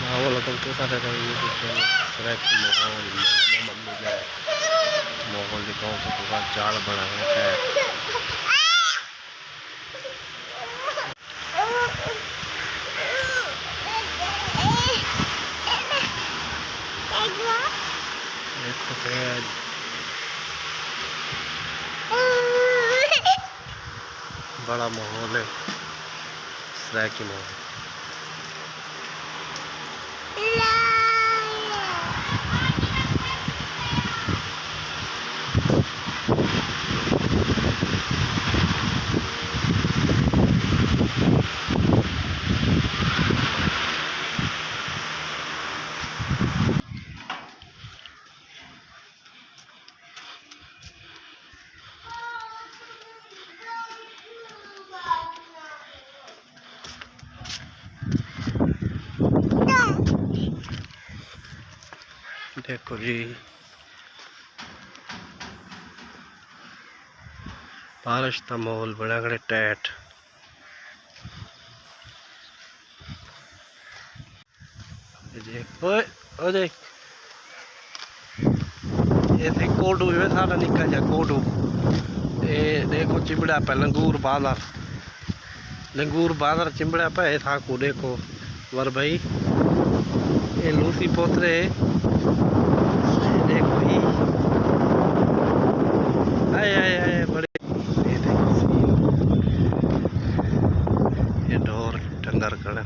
Assalamualaikum सारे YouTube channel subscribe माहौल दिखाओ तो पूरा जाल बना है। बड़ा माहौल है सराय की माहौल। देखो जी बारिश का माहौल बड़ा खड़े टैट। ये कोडू है सारा निका जा कोडू। ये देखो चिमड़ा पे लंगूर बांदर चिमड़ा पे थाकू देखो वर भाई ये लूसी पोतरे देखो ही आए आए आए बड़े। ये देखो ये ढोर डंगर खड़े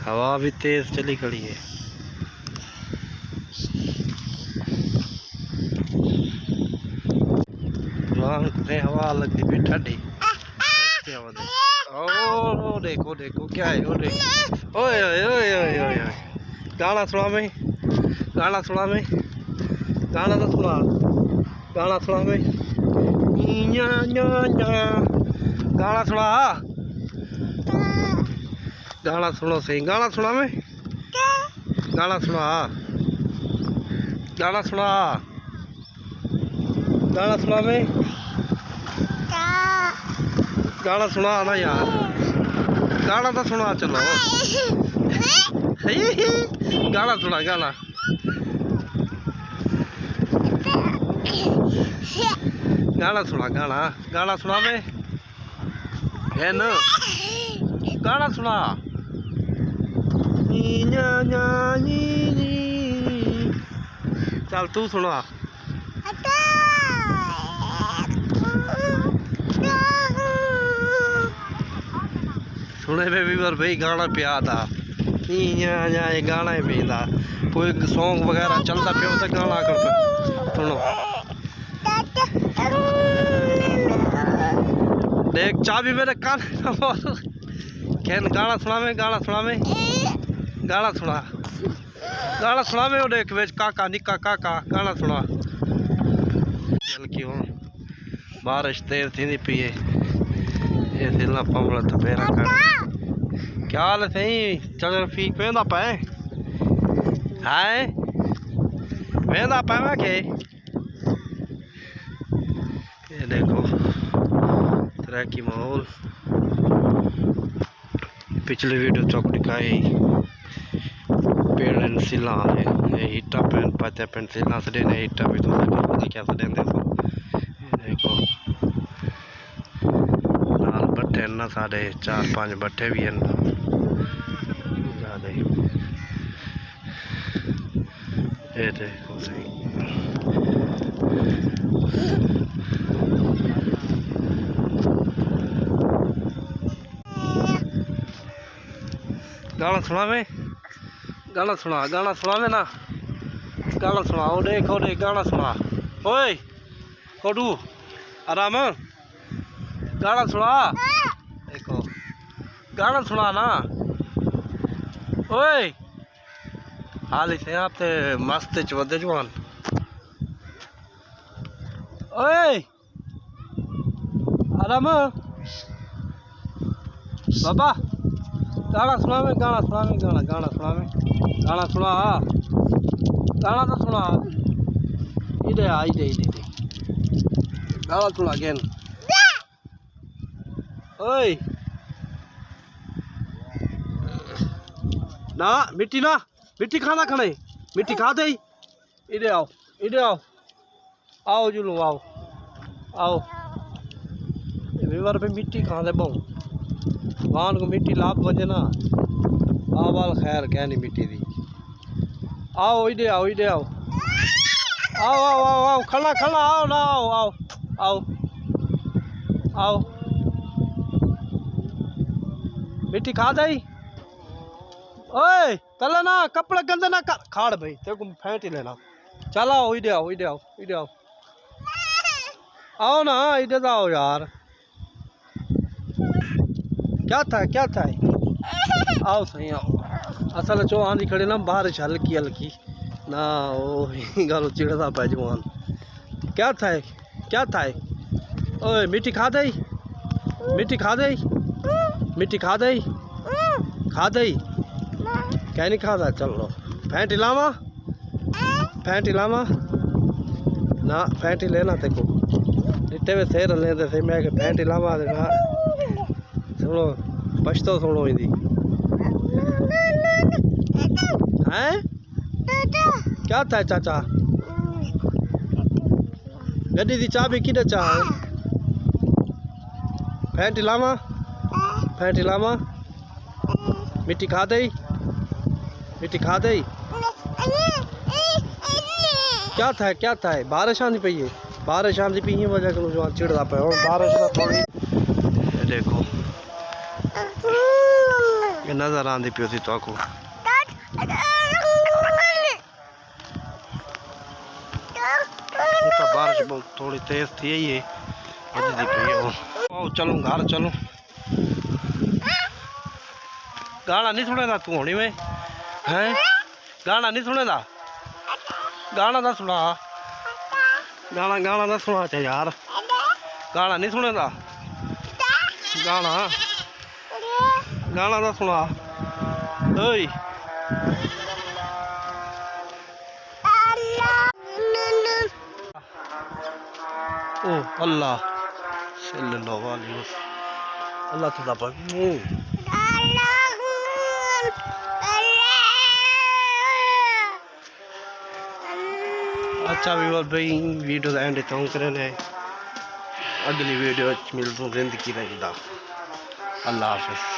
हवा भी तेज चली खड़ी है। हवा लगती भी ठंडी। ओ देखो देखो क्या है ओ देखो ओए ओए ओए ओए ओए गाना सुना में गाना सुना में गाना तो सुना गाना सुना में न्या न्या न्या गाना सुना गाना सुनो सही गाना सुना में गाना सुना गाना सुना गाना सुना में गाना सुना ना यार गाना तो सुना चलो गाना सुना गाना गाना सुना गाना सुना में है ना गाना सुना चल तू सुना सुने पे भी बार भाई गाना पिया था ये गाना ही पिया था। कोई सॉन्ग वगैरह चलता पिया तो गाना करता सुनो देख चाबी मेरे कान कहन गाना सुना में गाना सुना में गाना सुना में वो देख बेच काका निका काका गाना सुना चल क्यों बारिश तेज थी नहीं पिए ये दिलना पमला तो पेरा कर क्या हाल सही चल फीक वेंदा पे हाय वेंदा पे मैं के ये देखो तरह की माहौल पिछले वीडियो चौक दिखाई पेड़ सिला है ईटा पेन पाते पेन सिला से देने ईटा भी तो पता क्या से देने देखो नाल बट्टे ना साढ़े 4-5 बट्टे भी हैं ज़्यादा ये देखो सही गाना सुना में गाना सुना में ना गाना सुना ओ देख गाना सुना ओए कोडू आराम गाना सुना देखो गाना सुना ना ओए हाल से आप ते मस्त चवदे जवान ओए आराम बाबा गाना सुना में गाना सुना में गाना सुना में गाना सुना गाना तो सुना इधर आ इधर गाना सुना अगेन ओए ना मिट्टी खाना खाने मिट्टी खा दे इधर आओ आओ जुलू आओ विवर पे मिट्टी खा दे बहु वाहन को मिट्टी लाभ बजे ना आवाल खैर क्या नहीं मिट्टी दी आओ इधर आओ खला आओ ना आओ मिट्टी खा दे ओए तले ना कपड़े गंदे ना कर खाड़ भाई तेरे को फेंट ही लेना चल आओ इधर आओ ना इधर आओ यार क्या था आओ सही आओ असल चो आंधी खड़े ना बारिश हल्की ना ओ गल चिड़दा पे जवान क्या था ओए मिट्टी खा दे क्या नहीं खाता चल लो फैंट लावा ना फैंट लेना तेको इतने में सेर लेते थे मैं फैंट लावा सुनो पछतो सुनो इंदी हैं क्या था चाचा गड्डी दी चाबी किधर चाह फैंट लावा मिट्टी खा दे क्या था बारिश आंदी पई है बारिश आंदी पई है वजह को जो चिड़दा पे और बारिश ना थोड़ी देखो ये नजर आंदी पई थी तो को तो बारिश बहुत थोड़ी तेज थी ये वजह पई है आओ चलो घर चलो गाना नहीं सुनेगा तू होनी में हैं गाना नहीं सुनेगा गाना ना सुना गाना ना सुना चाहिए यार गाना नहीं सुनेगा गाना ना सुना ओए ओ अल्लाह सल्लल्लाहु अलैहि वसल्लम अल्लाह तुदा पर अच्छा व्यूअर भाई वीडियो का एंड इतना करें अगली वीडियो मिलता जिंदगी रही अल्लाह हाफिज़।